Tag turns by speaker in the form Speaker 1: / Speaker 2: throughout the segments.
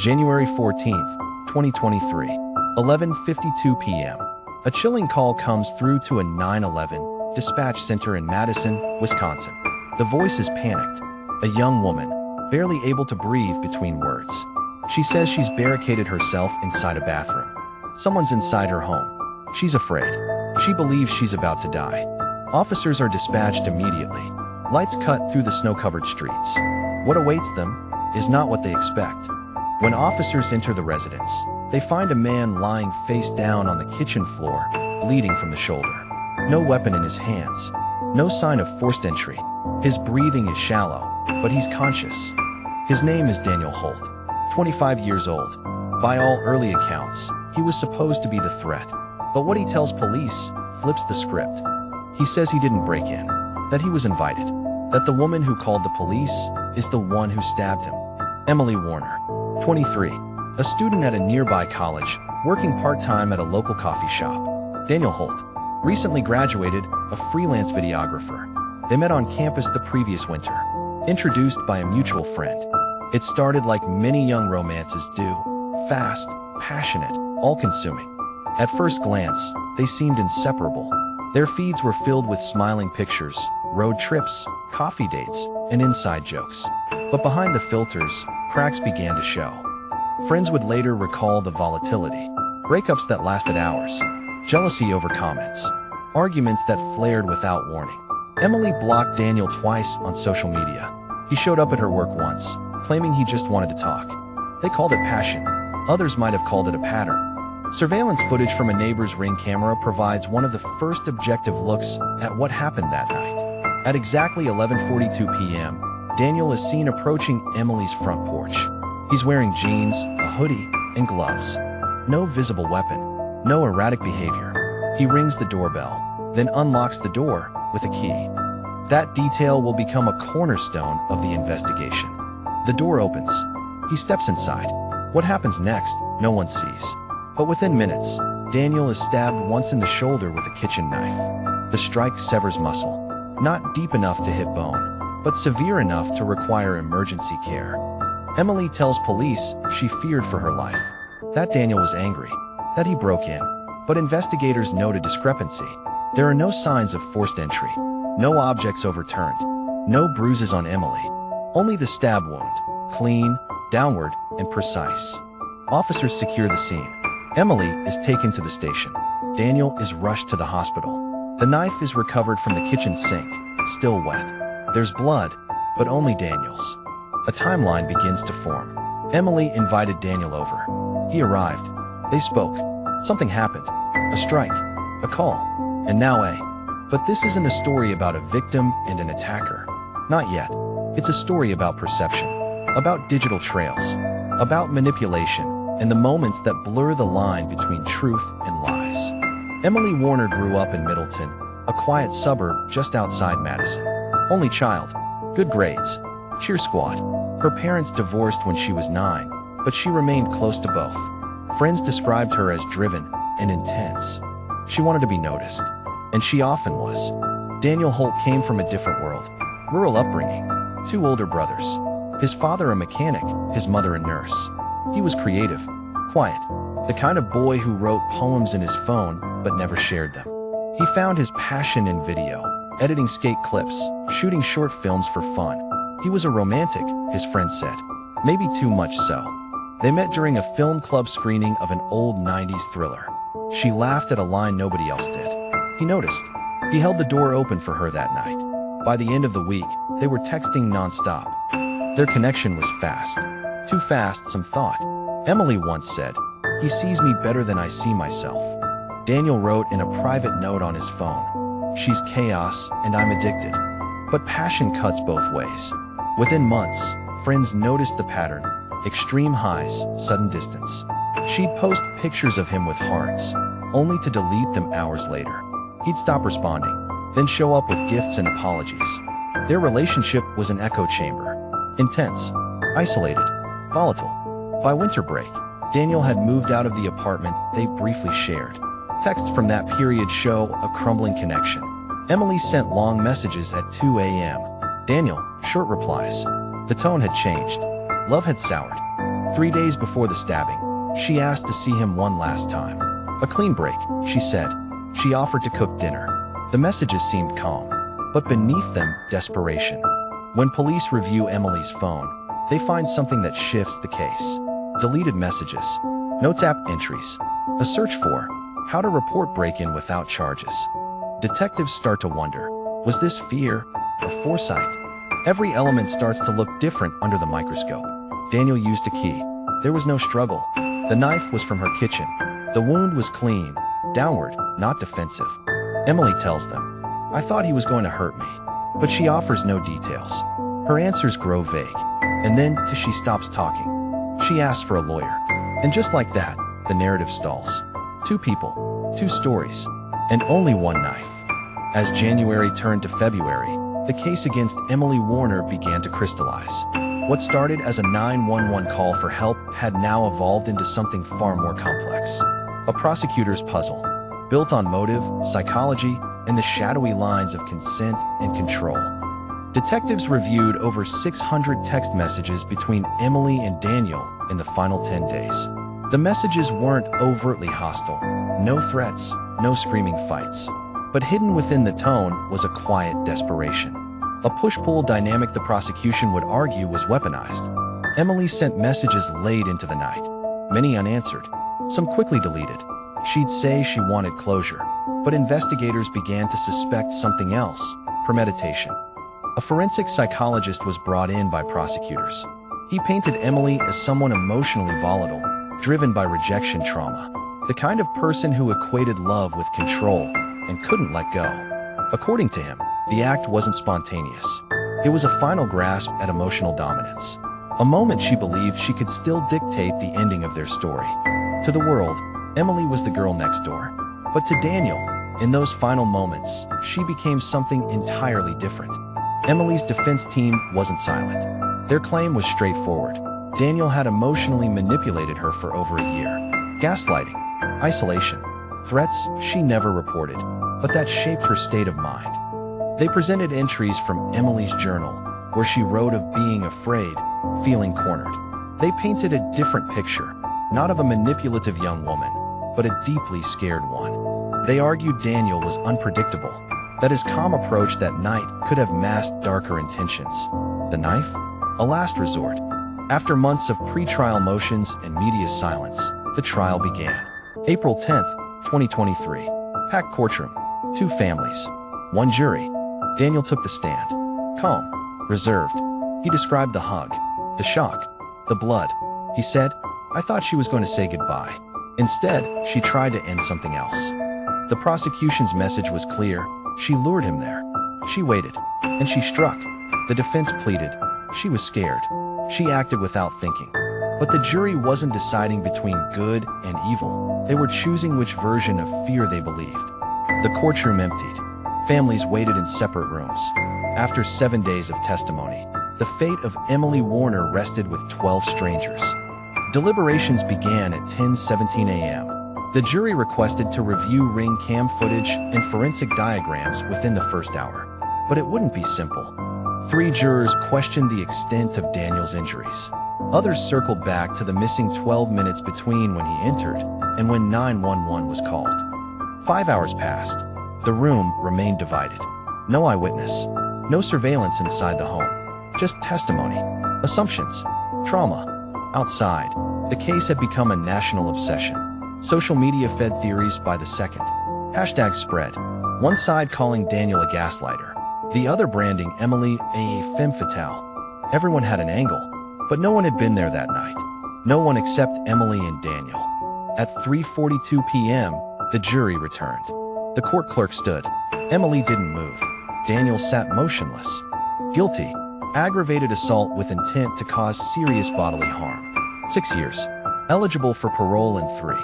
Speaker 1: January 14th, 2023, 11:52 p.m. A chilling call comes through to a 911 dispatch center in Madison, Wisconsin. The voice is panicked. A young woman, barely able to breathe between words. She says she's barricaded herself inside a bathroom. Someone's inside her home. She's afraid. She believes she's about to die. Officers are dispatched immediately. Lights cut through the snow-covered streets. What awaits them is not what they expect. When officers enter the residence, they find a man lying face down on the kitchen floor, bleeding from the shoulder. No weapon in his hands. No sign of forced entry. His breathing is shallow, but he's conscious. His name is Daniel Holt, 25 years old. By all early accounts, he was supposed to be the threat. But what he tells police flips the script. He says he didn't break in, that he was invited, that the woman who called the police is the one who stabbed him. Emily Warner, 23, a student at a nearby college, working part-time at a local coffee shop. Daniel Holt, recently graduated, a freelance videographer. They met on campus the previous winter, introduced by a mutual friend. It started like many young romances do, fast, passionate, all-consuming. At first glance, they seemed inseparable. Their feeds were filled with smiling pictures, road trips, coffee dates, and inside jokes. But behind the filters, cracks began to show. Friends would later recall the volatility, breakups that lasted hours, jealousy over comments, arguments that flared without warning. Emily blocked Daniel twice on social media. He showed up at her work once, claiming he just wanted to talk. They called it passion. Others might have called it a pattern. Surveillance footage from a neighbor's Ring camera provides one of the first objective looks at what happened that night. At exactly 11:42 p.m., Daniel is seen approaching Emily's front porch. He's wearing jeans, a hoodie, and gloves. No visible weapon, no erratic behavior. He rings the doorbell, then unlocks the door with a key. That detail will become a cornerstone of the investigation. The door opens. He steps inside. What happens next, no one sees. But within minutes, Daniel is stabbed once in the shoulder with a kitchen knife. The strike severs muscle, not deep enough to hit bone, but severe enough to require emergency care. Emily tells police she feared for her life, that Daniel was angry, that he broke in. But investigators note a discrepancy. There are no signs of forced entry, no objects overturned, no bruises on Emily. Only the stab wound, clean, downward, and precise. Officers secure the scene. Emily is taken to the station. Daniel is rushed to the hospital. The knife is recovered from the kitchen sink, still wet. There's blood, but only Daniel's. A timeline begins to form. Emily invited Daniel over. He arrived. They spoke. Something happened. A strike. A call. And now But this isn't a story about a victim and an attacker. Not yet. It's a story about perception. About digital trails. About manipulation. And the moments that blur the line between truth and lies. Emily Warner grew up in Middleton, a quiet suburb just outside Madison. Only child. Good grades. Cheer squad. Her parents divorced when she was 9, but she remained close to both. Friends described her as driven and intense. She wanted to be noticed. And she often was. Daniel Holt came from a different world. Rural upbringing. 2 older brothers. His father a mechanic, his mother a nurse. He was creative, quiet, the kind of boy who wrote poems in his phone but never shared them. He found his passion in video, editing skate clips, shooting short films for fun. He was a romantic, his friends said. Maybe too much so. They met during a film club screening of an old 90s thriller. She laughed at a line nobody else did. He noticed. He held the door open for her that night. By the end of the week, they were texting nonstop. Their connection was fast. Too fast, some thought. Emily once said, "He sees me better than I see myself." Daniel wrote in a private note on his phone, "She's chaos and I'm addicted." But passion cuts both ways. Within months, friends noticed the pattern. Extreme highs, sudden distance. She'd post pictures of him with hearts, only to delete them hours later. He'd stop responding, then show up with gifts and apologies. Their relationship was an echo chamber. Intense, isolated, volatile. By winter break, Daniel had moved out of the apartment they briefly shared. Texts from that period show a crumbling connection. Emily sent long messages at 2 a.m. Daniel, short replies. The tone had changed. Love had soured. 3 days before the stabbing, she asked to see him one last time. A clean break, she said. She offered to cook dinner. The messages seemed calm, but beneath them, desperation. When police review Emily's phone, they find something that shifts the case. Deleted messages, notes app entries, a search for how to report break-in without charges. Detectives start to wonder, was this fear or foresight? Every element starts to look different under the microscope. Daniel used a key. There was no struggle. The knife was from her kitchen. The wound was clean, downward, not defensive. Emily tells them, "I thought he was going to hurt me," but she offers no details. Her answers grow vague, and then she stops talking. She asks for a lawyer, and just like that, the narrative stalls. 2 people, 2 stories, and only one knife. As January turned to February, the case against Emily Warner began to crystallize. What started as a 911 call for help had now evolved into something far more complex. A prosecutor's puzzle, built on motive, psychology, and the shadowy lines of consent and control. Detectives reviewed over 600 text messages between Emily and Daniel in the final 10 days. The messages weren't overtly hostile, no threats, no screaming fights. But hidden within the tone was a quiet desperation. A push-pull dynamic the prosecution would argue was weaponized. Emily sent messages late into the night, many unanswered, some quickly deleted. She'd say she wanted closure, but investigators began to suspect something else, premeditation. A forensic psychologist was brought in by prosecutors. He painted Emily as someone emotionally volatile, driven by rejection trauma, the kind of person who equated love with control and couldn't let go. According to him, the act wasn't spontaneous. It was a final grasp at emotional dominance. A moment she believed she could still dictate the ending of their story. To the world, Emily was the girl next door. But to Daniel, in those final moments, she became something entirely different. Emily's defense team wasn't silent. Their claim was straightforward. Daniel had emotionally manipulated her for over a year. Gaslighting, isolation, threats she never reported, but that shaped her state of mind. They presented entries from Emily's journal, where she wrote of being afraid, feeling cornered. They painted a different picture, not of a manipulative young woman, but a deeply scared one. They argued Daniel was unpredictable, that his calm approach that night could have masked darker intentions. The knife? A last resort. After months of pre-trial motions and media silence, the trial began. April 10th, 2023. Packed courtroom. 2 families. 1 jury. Daniel took the stand. Calm. Reserved. He described the hug, the shock, the blood. He said, "I thought she was going to say goodbye. Instead, she tried to end something else." The prosecution's message was clear. She lured him there. She waited. And she struck. The defense pleaded. She was scared. She acted without thinking. But the jury wasn't deciding between good and evil. They were choosing which version of fear they believed. The courtroom emptied. Families waited in separate rooms. After 7 days of testimony, the fate of Emily Warner rested with 12 strangers. Deliberations began at 10:17 a.m. The jury requested to review ring cam footage and forensic diagrams within the first hour. But it wouldn't be simple. 3 jurors questioned the extent of Daniel's injuries. Others circled back to the missing 12 minutes between when he entered and when 911 was called. 5 hours passed. The room remained divided. No eyewitness, no surveillance inside the home. Just testimony, assumptions, trauma. Outside, the case had become a national obsession. Social media fed theories by the second. Hashtags spread. One side calling Daniel a gaslighter, the other branding Emily a femme fatale. Everyone had an angle, but no one had been there that night. No one except Emily and Daniel. At 3:42 p.m., the jury returned. The court clerk stood. Emily didn't move. Daniel sat motionless. Guilty. Aggravated assault with intent to cause serious bodily harm. 6 years. Eligible for parole in 3.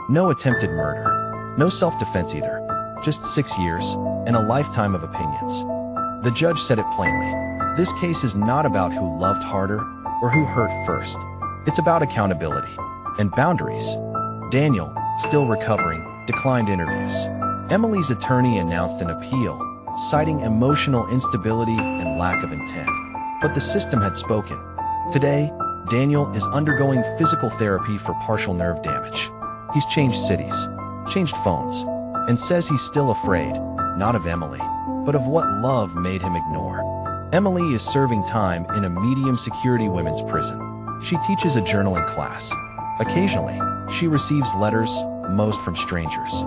Speaker 1: No attempted murder. No self-defense either. Just 6 years and a lifetime of opinions. The judge said it plainly. This case is not about who loved harder or who hurt first. It's about accountability and boundaries. Daniel, still recovering, declined interviews. Emily's attorney announced an appeal, citing emotional instability and lack of intent. But the system had spoken. Today, Daniel is undergoing physical therapy for partial nerve damage. He's changed cities, changed phones, and says he's still afraid, not of Emily, but of what love made him ignore. Emily is serving time in a medium-security women's prison. She teaches a journaling class. Occasionally, she receives letters, most from strangers.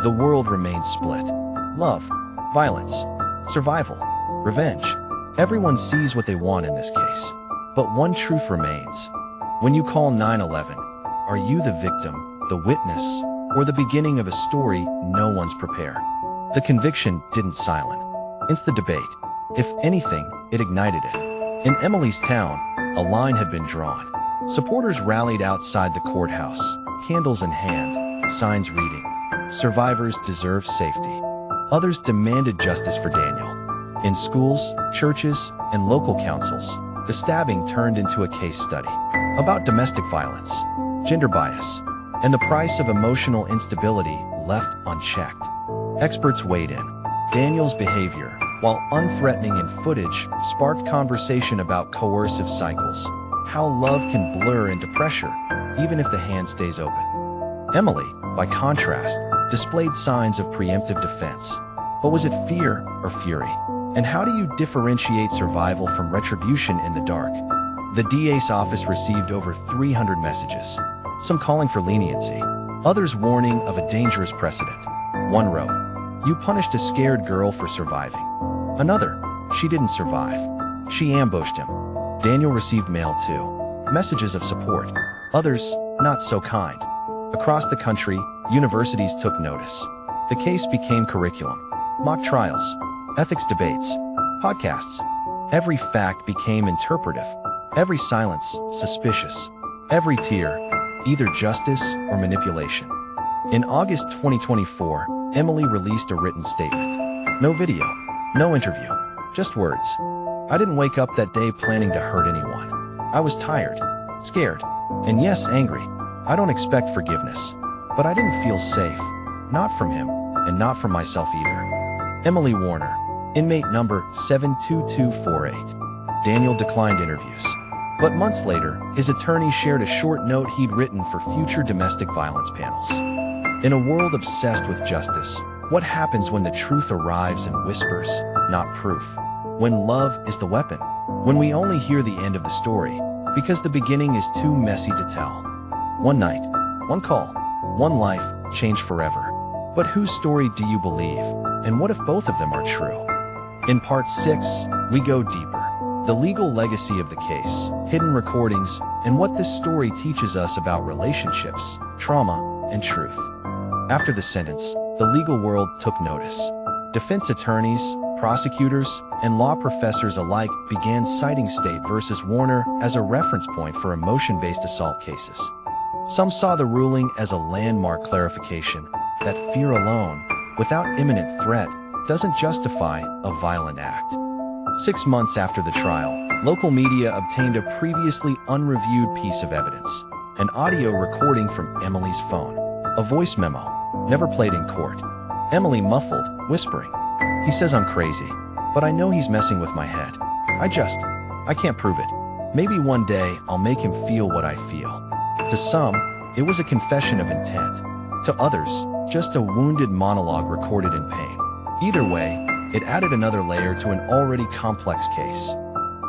Speaker 1: The world remains split. Love, violence, survival, revenge. Everyone sees what they want in this case. But one truth remains. When you call 911, are you the victim, the witness, or the beginning of a story no one's prepared? The conviction didn't silence the debate. If anything, it ignited it. In Emily's town, a line had been drawn. Supporters rallied outside the courthouse, candles in hand, signs reading, "Survivors deserve safety." Others demanded justice for Daniel. In schools, churches, and local councils, the stabbing turned into a case study about domestic violence, gender bias, and the price of emotional instability left unchecked. Experts weighed in. Daniel's behavior, while unthreatening in footage, sparked conversation about coercive cycles, how love can blur into pressure, even if the hand stays open. Emily, by contrast, displayed signs of preemptive defense. But was it fear or fury? And how do you differentiate survival from retribution in the dark? The DA's office received over 300 messages, some calling for leniency, others warning of a dangerous precedent. One wrote, "You punished a scared girl for surviving." Another, "She didn't survive. She ambushed him." Daniel received mail too, messages of support, others not so kind. Across the country, universities took notice. The case became curriculum, mock trials, ethics debates, podcasts. Every fact became interpretive, every silence suspicious, every tear either justice or manipulation. In August 2024, Emily released a written statement. No video, no interview, just words. "I didn't wake up that day planning to hurt anyone. I was tired, scared, and yes, angry. I don't expect forgiveness, but I didn't feel safe, not from him, and not from myself either." Emily Warner, inmate number 72248. Daniel declined interviews. But months later, his attorney shared a short note he'd written for future domestic violence panels. In a world obsessed with justice, what happens when the truth arrives in whispers, not proof? When love is the weapon? When we only hear the end of the story, because the beginning is too messy to tell? One night, one call, one life changed forever. But whose story do you believe? And what if both of them are true? In part 6, we go deeper. The legal legacy of the case, hidden recordings, and what this story teaches us about relationships, trauma, and truth. After the sentence, the legal world took notice. Defense attorneys, prosecutors, and law professors alike began citing State versus Warner as a reference point for emotion-based assault cases. Some saw the ruling as a landmark clarification that fear alone, without imminent threat, doesn't justify a violent act. 6 months after the trial, local media obtained a previously unreviewed piece of evidence, an audio recording from Emily's phone, a voice memo, never played in court. Emily muffled, whispering, "He says I'm crazy, but I know he's messing with my head. I can't prove it. Maybe one day I'll make him feel what I feel." To some, it was a confession of intent. To others, just a wounded monologue recorded in pain. Either way, it added another layer to an already complex case.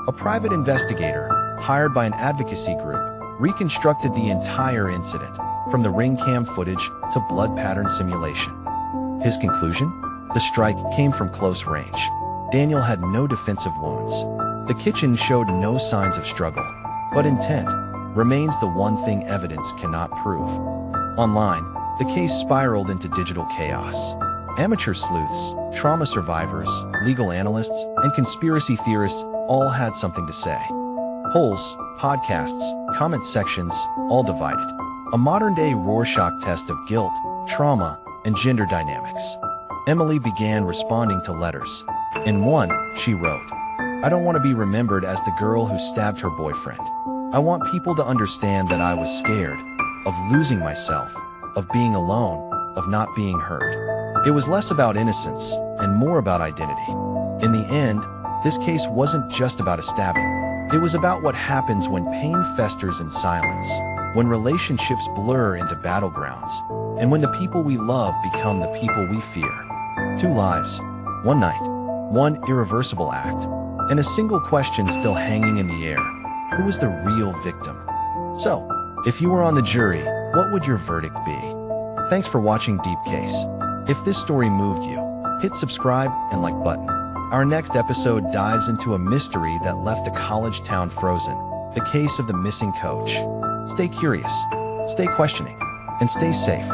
Speaker 1: A private investigator, hired by an advocacy group, reconstructed the entire incident, from the ring cam footage to blood pattern simulation. His conclusion? The strike came from close range. Daniel had no defensive wounds. The kitchen showed no signs of struggle, but intent remains the one thing evidence cannot prove. Online, the case spiraled into digital chaos. Amateur sleuths, trauma survivors, legal analysts, and conspiracy theorists all had something to say. Polls, podcasts, comment sections, all divided. A modern-day Rorschach test of guilt, trauma, and gender dynamics. Emily began responding to letters. In one, she wrote, "I don't want to be remembered as the girl who stabbed her boyfriend. I want people to understand that I was scared, of losing myself, of being alone, of not being heard." It was less about innocence and more about identity. In the end, this case wasn't just about a stabbing. It was about what happens when pain festers in silence, when relationships blur into battlegrounds, and when the people we love become the people we fear. 2 lives, 1 night, 1 irreversible act, and a single question still hanging in the air. Who was the real victim? So, if you were on the jury, what would your verdict be? Thanks for watching Deep Case. If this story moved you, hit subscribe and like button. Our next episode dives into a mystery that left a college town frozen, the case of the missing coach. Stay curious, stay questioning, and stay safe.